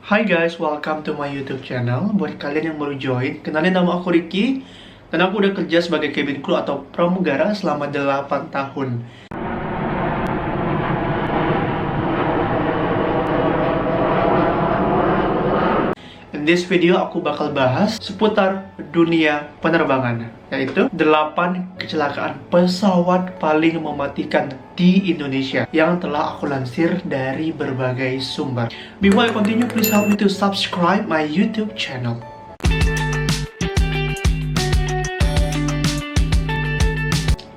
Hai guys, welcome to my YouTube channel. Buat kalian yang baru join, kenalin nama aku Ricky. Dan aku udah kerja sebagai cabin crew atau pramugara selama 8 tahun. In this video aku bakal bahas seputar dunia penerbangan, yaitu 8 kecelakaan pesawat paling mematikan di Indonesia yang telah aku lansir dari berbagai sumber. Before I continue, please help me to subscribe my YouTube channel.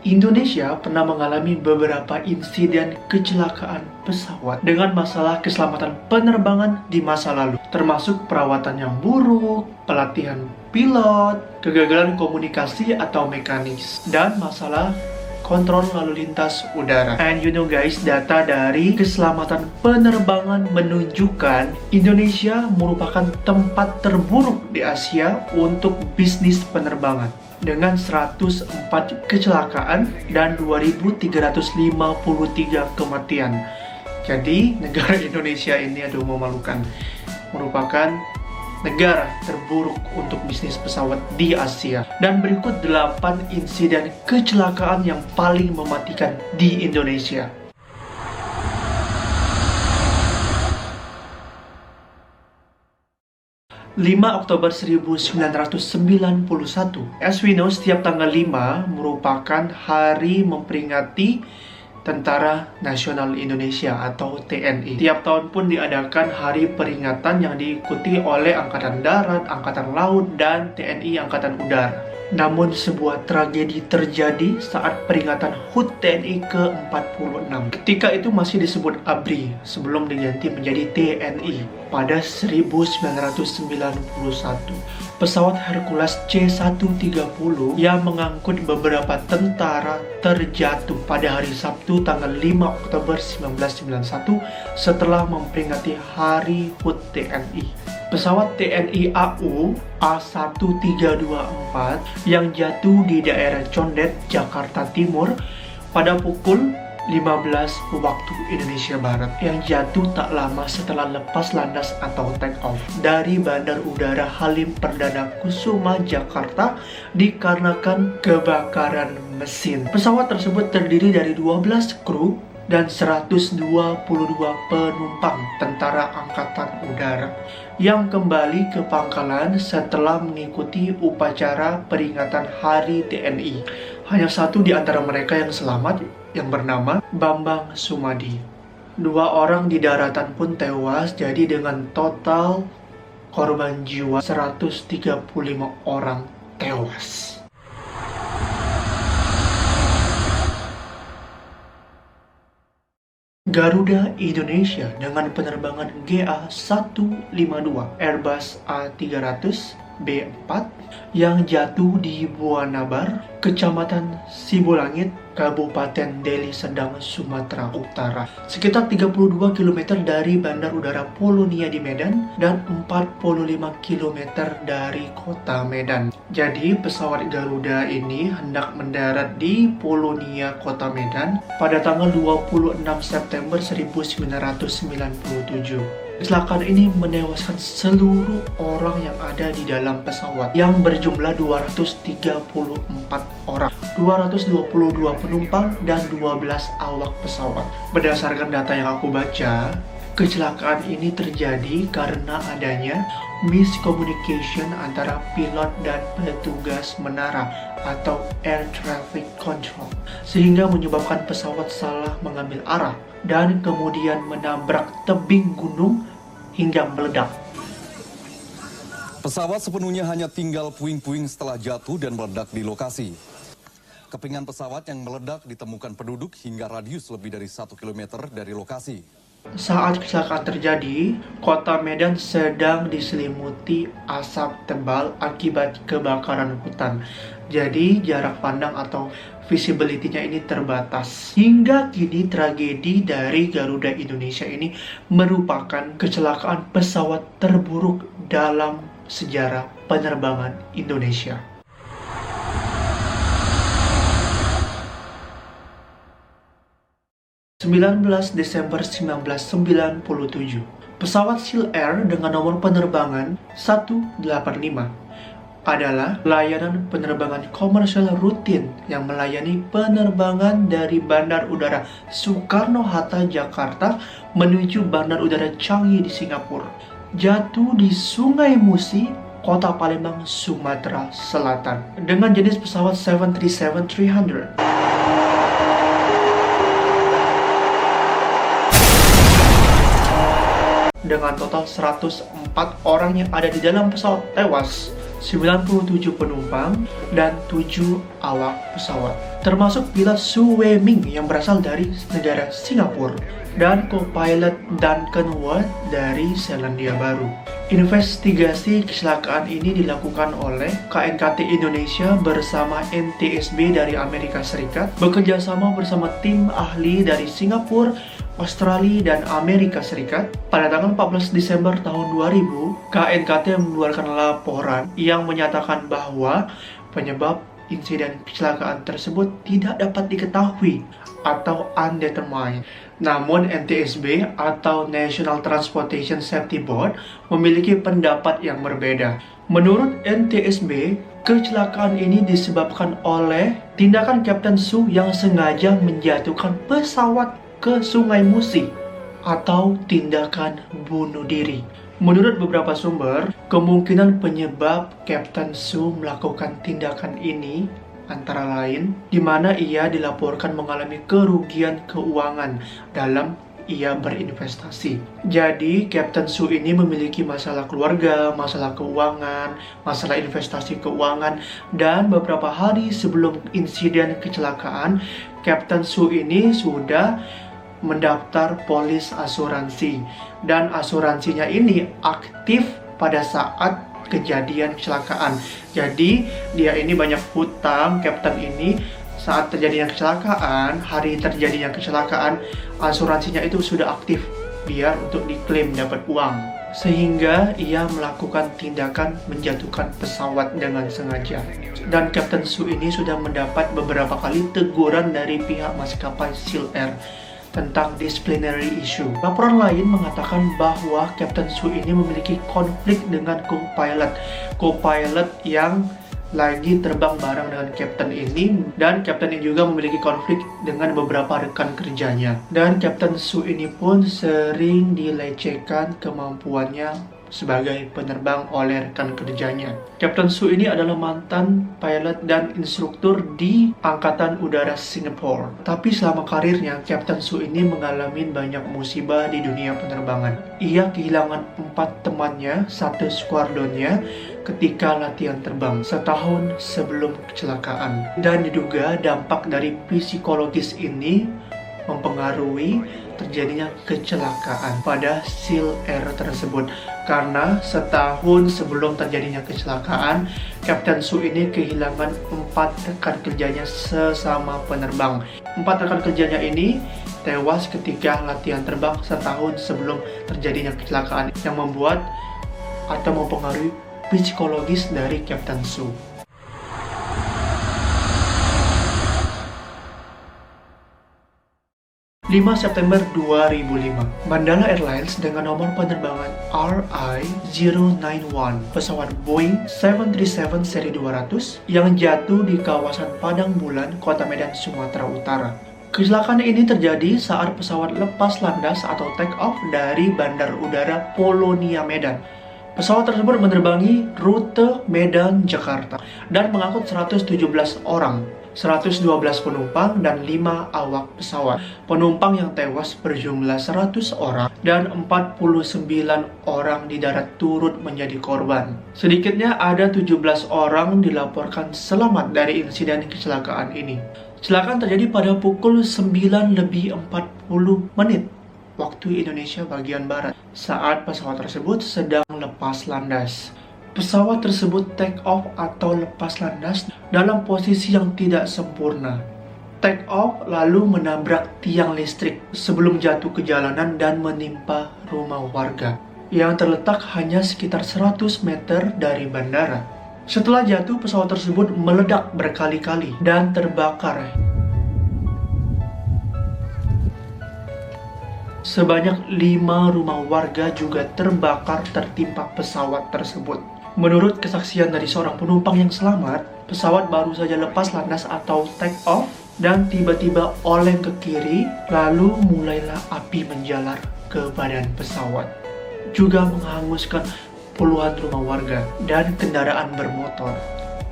Indonesia pernah mengalami beberapa insiden kecelakaan pesawat dengan masalah keselamatan penerbangan di masa lalu, termasuk perawatan yang buruk, pelatihan pilot, kegagalan komunikasi atau mekanis, dan masalah kontrol lalu lintas udara. And you know guys, data dari keselamatan penerbangan menunjukkan Indonesia merupakan tempat terburuk di Asia untuk bisnis penerbangan, dengan 104 kecelakaan dan 2.353 kematian. Jadi negara Indonesia ini memalukan, merupakan negara terburuk untuk bisnis pesawat di Asia. Dan berikut 8 insiden kecelakaan yang paling mematikan di Indonesia. 5 Oktober 1991. As we know, setiap tanggal 5 merupakan hari memperingati Tentara Nasional Indonesia atau TNI. Tiap tahun pun diadakan hari peringatan yang diikuti oleh Angkatan Darat, Angkatan Laut, dan TNI Angkatan Udara. Namun sebuah tragedi terjadi saat peringatan HUT TNI ke-46. Ketika itu masih disebut ABRI sebelum diganti menjadi TNI pada 1991. Pesawat Hercules C-130 yang mengangkut beberapa tentara terjatuh pada hari Sabtu tanggal 5 Oktober 1991 setelah memperingati hari HUT TNI. Pesawat TNI AU A1324 yang jatuh di daerah Condet, Jakarta Timur pada pukul 15 waktu Indonesia Barat, yang jatuh tak lama setelah lepas landas atau take off dari Bandar Udara Halim Perdana Kusuma, Jakarta dikarenakan kebakaran mesin. Pesawat tersebut terdiri dari 12 kru dan 122 penumpang tentara angkatan udara yang kembali ke pangkalan setelah mengikuti upacara peringatan Hari TNI. Hanya satu di antara mereka yang selamat, yang bernama Bambang Sumadi. 2 orang di daratan pun tewas, jadi dengan total korban jiwa 135 orang tewas. Garuda Indonesia dengan penerbangan GA152 Airbus A300 B4 yang jatuh di Buanabar, Kecamatan Sibolangit, Kabupaten Deli Serdang, Sumatera Utara, sekitar 32 km dari Bandar Udara Polonia di Medan dan 45 km dari kota Medan. Jadi pesawat Garuda ini hendak mendarat di Polonia, kota Medan pada tanggal 26 September 1997. Kecelakaan ini menewaskan seluruh orang yang ada di dalam pesawat yang berjumlah 234 orang, 222 penumpang dan 12 awak pesawat. Berdasarkan data yang aku baca, kecelakaan ini terjadi karena adanya miscommunication antara pilot dan petugas menara atau air traffic control, sehingga menyebabkan pesawat salah mengambil arah dan kemudian menabrak tebing gunung hingga meledak. Pesawat sepenuhnya hanya tinggal puing-puing setelah jatuh dan meledak di lokasi. Kepingan pesawat yang meledak ditemukan penduduk hingga radius lebih dari 1 km dari lokasi. Saat kecelakaan terjadi, kota Medan sedang diselimuti asap tebal akibat kebakaran hutan. Jadi jarak pandang atau visibility-nya ini terbatas. Hingga kini tragedi dari Garuda Indonesia ini merupakan kecelakaan pesawat terburuk dalam sejarah penerbangan Indonesia. 19 Desember 1997, Pesawat Seal Air dengan nomor penerbangan 185 adalah layanan penerbangan komersial rutin yang melayani penerbangan dari Bandar Udara Soekarno-Hatta, Jakarta menuju Bandar Udara Changi di Singapura. Jatuh di Sungai Musi, Kota Palembang, Sumatera Selatan, dengan jenis pesawat 737-300. Dengan total 104 orang yang ada di dalam pesawat tewas, 97 penumpang, dan 7 awak pesawat, termasuk pilot Su Wei-ming yang berasal dari negara Singapura, dan co-pilot Duncan Ward dari Selandia Baru. Investigasi kecelakaan ini dilakukan oleh KNKT Indonesia bersama NTSB dari Amerika Serikat, bekerjasama bersama tim ahli dari Singapura, Australia, dan Amerika Serikat. Pada tanggal 14 Desember tahun 2000, KNKT mengeluarkan laporan yang menyatakan bahwa penyebab insiden kecelakaan tersebut tidak dapat diketahui atau undetermined. Namun NTSB atau National Transportation Safety Board memiliki pendapat yang berbeda. Menurut NTSB, kecelakaan ini disebabkan oleh tindakan Kapten Su yang sengaja menjatuhkan pesawat ke Sungai Musi atau tindakan bunuh diri. Menurut beberapa sumber, kemungkinan penyebab Kapten Su melakukan tindakan ini antara lain di mana ia dilaporkan mengalami kerugian keuangan dalam ia berinvestasi. Jadi, Kapten Su ini memiliki masalah keluarga, masalah keuangan, masalah investasi keuangan, dan beberapa hari sebelum insiden kecelakaan, Kapten Su ini sudah mendaftar polis asuransi, dan asuransinya ini aktif pada saat kejadian kecelakaan. Jadi dia ini banyak hutang, Kapten ini saat terjadinya kecelakaan, hari terjadinya kecelakaan, asuransinya itu sudah aktif biar untuk diklaim dapat uang, sehingga ia melakukan tindakan menjatuhkan pesawat dengan sengaja. Dan Kapten Su ini sudah mendapat beberapa kali teguran dari pihak maskapai Seal Air tentang disciplinary issue. Laporan lain mengatakan bahwa Kapten Su ini memiliki konflik dengan co-pilot yang lagi terbang bareng dengan Kapten ini, dan Kapten ini juga memiliki konflik dengan beberapa rekan kerjanya. Dan Kapten Su ini pun sering dilecehkan kemampuannya sebagai penerbang oleh rekan kerjanya. Kapten Su ini adalah mantan pilot dan instruktur di Angkatan Udara Singapura. Tapi selama karirnya, Kapten Su ini mengalami banyak musibah di dunia penerbangan. Ia kehilangan 4 temannya, 1 skuadronnya ketika latihan terbang setahun sebelum kecelakaan. Dan diduga dampak dari psikologis ini mempengaruhi terjadinya kecelakaan pada Seal Air tersebut. Karena setahun sebelum terjadinya kecelakaan, Kapten Su ini kehilangan 4 rekan kerjanya sesama penerbang. 4 rekan kerjanya ini tewas ketika latihan terbang setahun sebelum terjadinya kecelakaan, yang membuat atau mempengaruhi psikologis dari Kapten Su. 5 September 2005, Mandala Airlines dengan nomor penerbangan RI-091, pesawat Boeing 737 seri 200 yang jatuh di kawasan Padang Bulan, Kota Medan, Sumatera Utara. Kecelakaan ini terjadi saat pesawat lepas landas atau take off dari Bandar Udara Polonia, Medan. Pesawat tersebut menerbangi rute Medan-Jakarta dan mengangkut 117 orang. 112 penumpang dan 5 awak pesawat. Penumpang yang tewas berjumlah 100 orang dan 49 orang di darat turut menjadi korban. Sedikitnya ada 17 orang dilaporkan selamat dari insiden kecelakaan ini. Kecelakaan terjadi pada pukul 9:40 waktu Indonesia bagian barat saat pesawat tersebut sedang lepas landas. Pesawat tersebut take off atau lepas landas dalam posisi yang tidak sempurna. Take off lalu menabrak tiang listrik sebelum jatuh ke jalanan dan menimpa rumah warga yang terletak hanya sekitar 100 meter dari bandara. Setelah jatuh, pesawat tersebut meledak berkali-kali dan terbakar. Sebanyak 5 rumah warga juga terbakar tertimpa pesawat tersebut. Menurut kesaksian dari seorang penumpang yang selamat, pesawat baru saja lepas landas atau take off dan tiba-tiba oleng ke kiri, lalu mulailah api menjalar ke badan pesawat. Juga menghanguskan puluhan rumah warga dan kendaraan bermotor.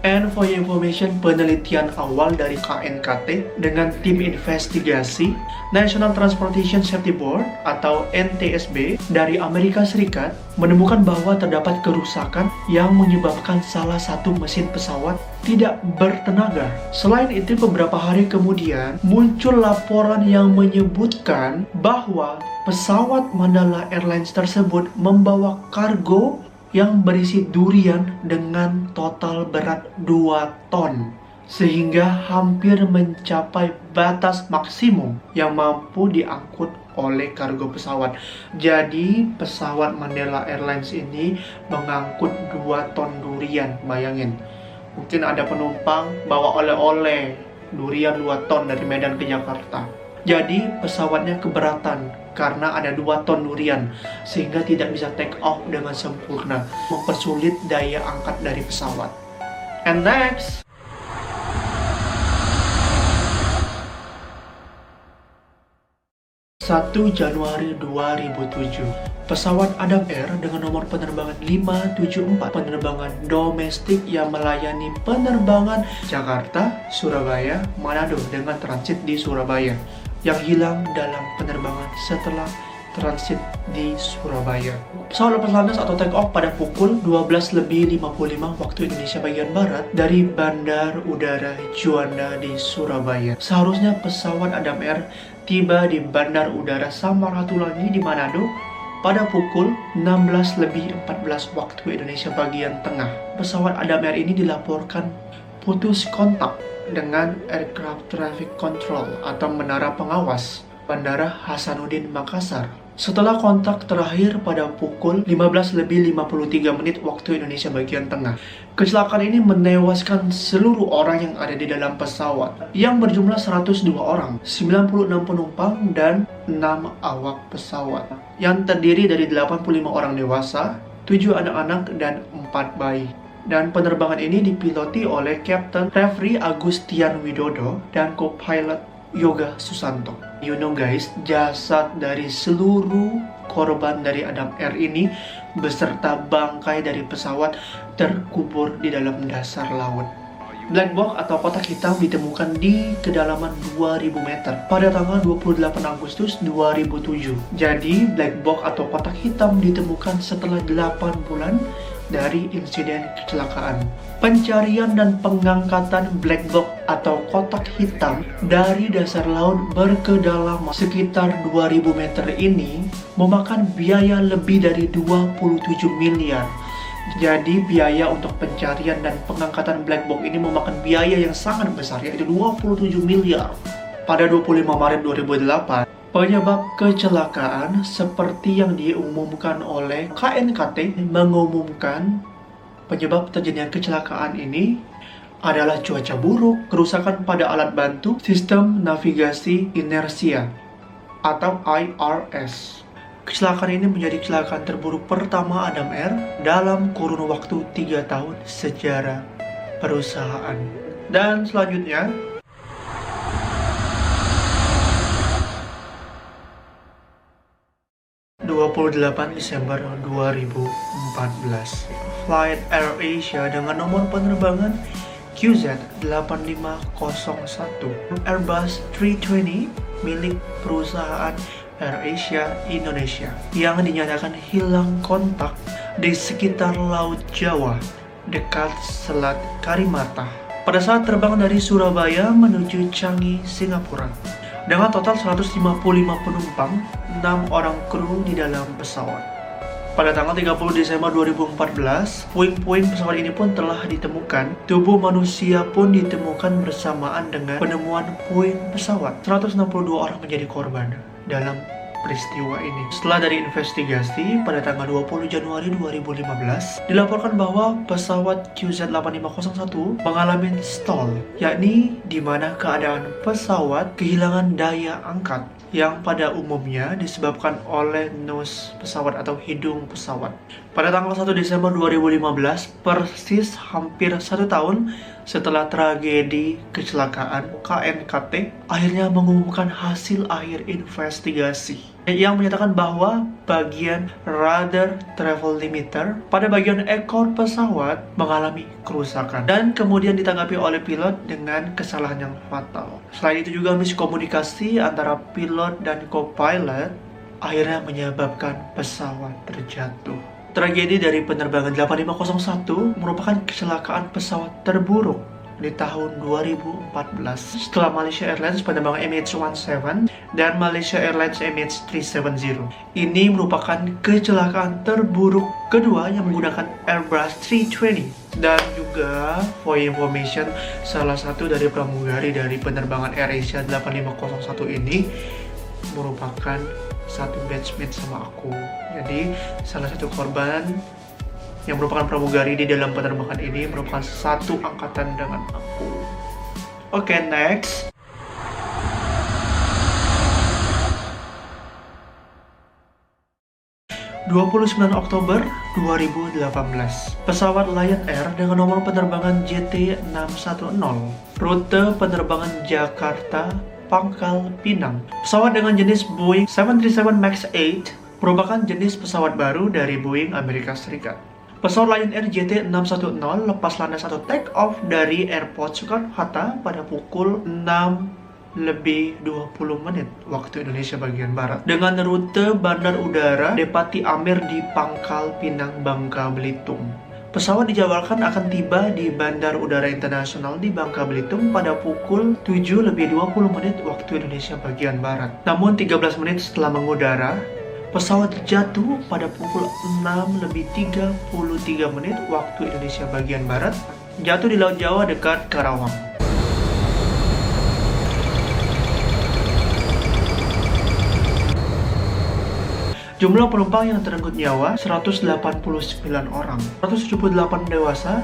And for your information, penelitian awal dari KNKT dengan tim investigasi National Transportation Safety Board atau NTSB dari Amerika Serikat menemukan bahwa terdapat kerusakan yang menyebabkan salah satu mesin pesawat tidak bertenaga. Selain itu, beberapa hari kemudian muncul laporan yang menyebutkan bahwa pesawat Mandala Airlines tersebut membawa kargo yang berisi durian dengan total berat 2 ton, sehingga hampir mencapai batas maksimum yang mampu diangkut oleh kargo pesawat. Jadi pesawat Mandala Airlines ini mengangkut 2 ton durian, bayangin. Mungkin ada penumpang bawa oleh-oleh durian 2 ton dari Medan ke Jakarta. Jadi pesawatnya keberatan karena ada 2 ton durian, sehingga tidak bisa take off dengan sempurna, mempersulit daya angkat dari pesawat. And next, Januari 2007, pesawat Adam Air dengan nomor penerbangan 574, penerbangan domestik yang melayani penerbangan Jakarta, Surabaya, Manado dengan transit di Surabaya, yang hilang dalam penerbangan setelah transit di Surabaya. Pesawat lepas landas atau take off pada pukul 12:55 waktu Indonesia bagian Barat dari Bandar Udara Juanda di Surabaya. Seharusnya pesawat Adam Air tiba di Bandar Udara Samratulangi di Manado pada pukul 16:14 waktu Indonesia bagian tengah. Pesawat Adam Air ini dilaporkan putus kontak dengan Aircraft Traffic Control atau menara pengawas Bandara Hasanuddin Makassar. Setelah kontak terakhir pada pukul 15:53 waktu Indonesia bagian tengah. Kecelakaan ini menewaskan seluruh orang yang ada di dalam pesawat yang berjumlah 102 orang, 96 penumpang dan 6 awak pesawat, yang terdiri dari 85 orang dewasa, 7 anak-anak dan 4 bayi. Dan penerbangan ini dipiloti oleh Kapten Refri Agustian Widodo dan co-pilot Yoga Susanto. You know guys, jasad dari seluruh korban dari Adam Air ini beserta bangkai dari pesawat terkubur di dalam dasar laut. Black box atau kotak hitam ditemukan di kedalaman 2000 meter pada tanggal 28 Agustus 2007. Jadi black box atau kotak hitam ditemukan setelah 8 bulan dari insiden kecelakaan. Pencarian dan pengangkatan black box atau kotak hitam dari dasar laut berkedalaman sekitar 2000 meter ini memakan biaya lebih dari 27 miliar. Jadi biaya untuk pencarian dan pengangkatan black box ini memakan biaya yang sangat besar, yaitu 27 miliar. Pada 25 Maret 2008, penyebab kecelakaan seperti yang diumumkan oleh KNKT mengumumkan penyebab terjadinya kecelakaan ini adalah cuaca buruk, kerusakan pada alat bantu sistem navigasi inersia atau IRS. Kecelakaan ini menjadi kecelakaan terburuk pertama Adam Air dalam kurun waktu 3 tahun sejarah perusahaan. Dan selanjutnya, Desember 2014, Flight AirAsia dengan nomor penerbangan QZ8501 Airbus 320 milik perusahaan AirAsia Indonesia yang dinyatakan hilang kontak di sekitar Laut Jawa dekat Selat Karimata pada saat terbang dari Surabaya menuju Changi, Singapura. Dengan total 155 penumpang, 6 orang kru di dalam pesawat. Pada tanggal 30 Desember 2014, puing-puing pesawat ini pun telah ditemukan. Tubuh manusia pun ditemukan bersamaan dengan penemuan puing pesawat. 162 orang menjadi korban dalam peristiwa ini. Setelah dari investigasi, pada tanggal 20 Januari 2015, dilaporkan bahwa pesawat QZ8501 mengalami stall, yakni di mana keadaan pesawat kehilangan daya angkat yang pada umumnya disebabkan oleh nose pesawat atau hidung pesawat. Pada tanggal 1 Desember 2015, persis hampir 1 tahun setelah tragedi kecelakaan, KNKT akhirnya mengumumkan hasil akhir investigasi yang menyatakan bahwa bagian rudder travel limiter pada bagian ekor pesawat mengalami kerusakan dan kemudian ditanggapi oleh pilot dengan kesalahan yang fatal. Selain itu juga miskomunikasi antara pilot dan co-pilot akhirnya menyebabkan pesawat terjatuh. Tragedi dari penerbangan 8501 merupakan kecelakaan pesawat terburuk di tahun 2014 setelah Malaysia Airlines penerbangan MH17 dan Malaysia Airlines MH370. Ini merupakan kecelakaan terburuk kedua yang menggunakan Airbus 320. Dan juga for information, salah satu dari pramugari dari penerbangan AirAsia 8501 ini merupakan satu batchmate sama aku. Jadi salah satu korban yang merupakan pramugari di dalam penerbangan ini merupakan satu angkatan dengan aku. Oke, next. Oktober 2018, pesawat Lion Air dengan nomor penerbangan JT610, rute penerbangan Jakarta Pangkal Pinang. Pesawat dengan jenis Boeing 737 MAX 8 merupakan jenis pesawat baru dari Boeing Amerika Serikat. Pesawat Lion Air JT610 lepas landas atau take off dari Airport Soekarno-Hatta pada pukul 6:20 waktu Indonesia bagian Barat dengan rute Bandar Udara Depati Amir di Pangkal Pinang, Bangka Belitung. Pesawat dijadwalkan akan tiba di Bandar Udara Internasional di Bangka Belitung pada pukul 7:20 waktu Indonesia bagian Barat. Namun 13 menit setelah mengudara, pesawat jatuh pada pukul 6:33 waktu Indonesia bagian Barat, jatuh di Laut Jawa dekat Karawang. Jumlah penumpang yang terenggut nyawa 189 orang, 178 dewasa,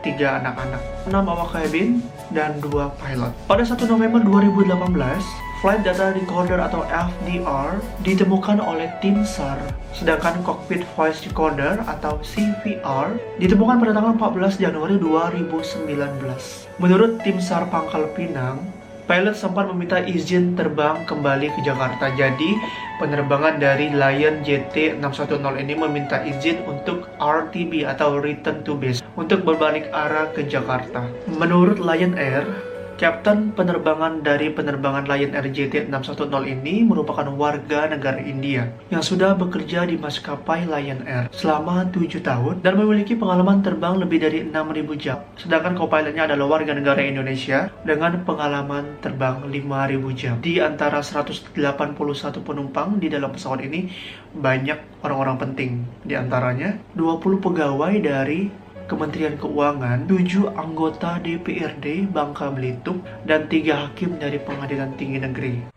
3 anak-anak, 6 awak kabin, dan 2 pilot. Pada 1 November 2018, Flight Data Recorder atau FDR ditemukan oleh tim SAR, sedangkan Cockpit Voice Recorder atau CVR ditemukan pada tanggal 14 Januari 2019. Menurut tim SAR Pangkal Pinang, pilot sempat meminta izin terbang kembali ke Jakarta. Jadi, penerbangan dari Lion JT610 ini meminta izin untuk RTB atau Return to Base untuk berbalik arah ke Jakarta. Menurut Lion Air, Kapten penerbangan dari penerbangan Lion Air JT610 ini merupakan warga negara India yang sudah bekerja di maskapai Lion Air selama 7 tahun dan memiliki pengalaman terbang lebih dari 6.000 jam. Sedangkan co-pilotnya adalah warga negara Indonesia dengan pengalaman terbang 5.000 jam. Di antara 181 penumpang di dalam pesawat ini, banyak orang-orang penting. Di antaranya 20 pegawai dari Kementerian Keuangan, 7 anggota DPRD Bangka Belitung, dan 3 hakim dari Pengadilan Tinggi Negeri.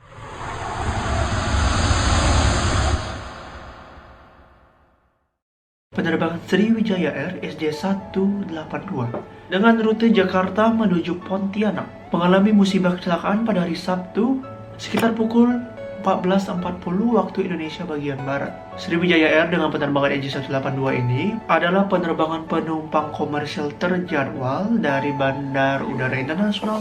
Penerbangan Sriwijaya Air SJ182 dengan rute Jakarta menuju Pontianak mengalami musibah kecelakaan pada hari Sabtu sekitar pukul 14.40 waktu Indonesia bagian Barat. Sriwijaya Air dengan penerbangan SJ182 ini adalah penerbangan penumpang komersial terjadwal dari Bandar Udara Internasional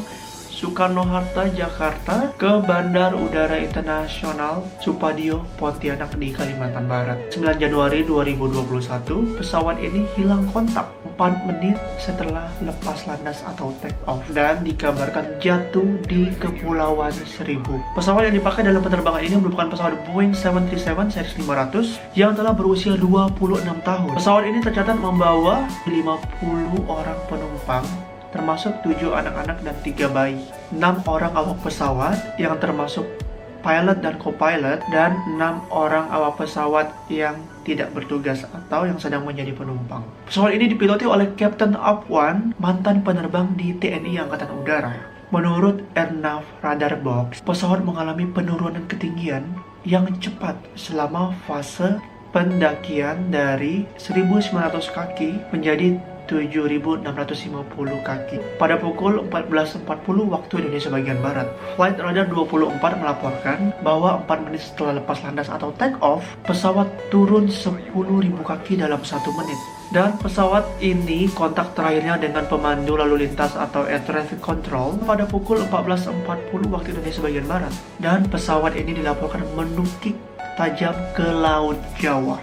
Soekarno-Hatta, Jakarta ke Bandar Udara Internasional Supadio, Pontianak di Kalimantan Barat. 9 Januari 2021, pesawat ini hilang kontak 4 menit setelah lepas landas atau take off dan dikabarkan jatuh di Kepulauan Seribu. Pesawat yang dipakai dalam penerbangan ini merupakan pesawat Boeing 737 series 500 yang telah berusia 26 tahun. Pesawat ini tercatat membawa 50 orang penumpang, termasuk 7 anak-anak dan 3 bayi, 6 orang awak pesawat yang termasuk pilot dan co-pilot, dan 6 orang awak pesawat yang tidak bertugas atau yang sedang menjadi penumpang. Pesawat ini dipiloti oleh Captain Apwan, mantan penerbang di TNI Angkatan Udara. Menurut AirNav Radar Box, pesawat mengalami penurunan ketinggian yang cepat selama fase pendakian dari 1.900 kaki menjadi 7.650 kaki pada pukul 14.40 waktu Indonesia bagian Barat. Flight Radar 24 melaporkan bahwa 4 menit setelah lepas landas atau take off, pesawat turun 10.000 kaki dalam 1 menit. Dan pesawat ini kontak terakhirnya dengan pemandu lalu lintas atau air traffic control pada pukul 14.40 waktu Indonesia bagian Barat. Dan pesawat ini dilaporkan menukik tajam ke Laut Jawa.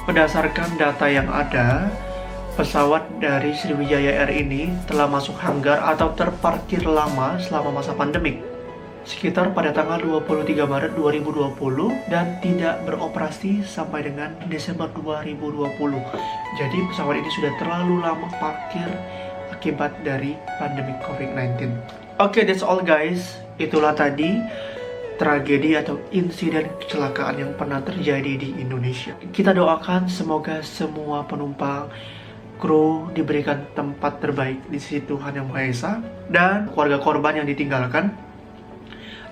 Berdasarkan data yang ada, pesawat dari Sriwijaya Air ini telah masuk hanggar atau terparkir lama selama masa pandemik, sekitar pada tanggal 23 Maret 2020 dan tidak beroperasi sampai dengan Desember 2020. Jadi pesawat ini sudah terlalu lama parkir akibat dari pandemi COVID-19. Oke, that's all guys. Itulah tadi tragedi atau insiden kecelakaan yang pernah terjadi di Indonesia. Kita doakan semoga semua penumpang, kru diberikan tempat terbaik di sisi Tuhan Yang Maha Esa, dan keluarga korban yang ditinggalkan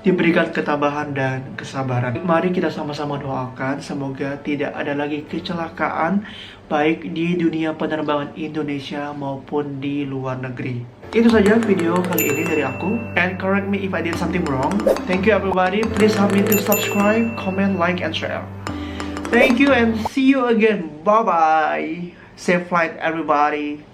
diberikan ketabahan dan kesabaran. Mari kita sama-sama doakan semoga tidak ada lagi kecelakaan baik di dunia penerbangan Indonesia maupun di luar negeri. Itu saja video kali ini dari aku. And correct me if I did something wrong. Thank you everybody. Please help me to subscribe, comment, like, and share. Thank you and see you again. Bye-bye. Safe flight everybody.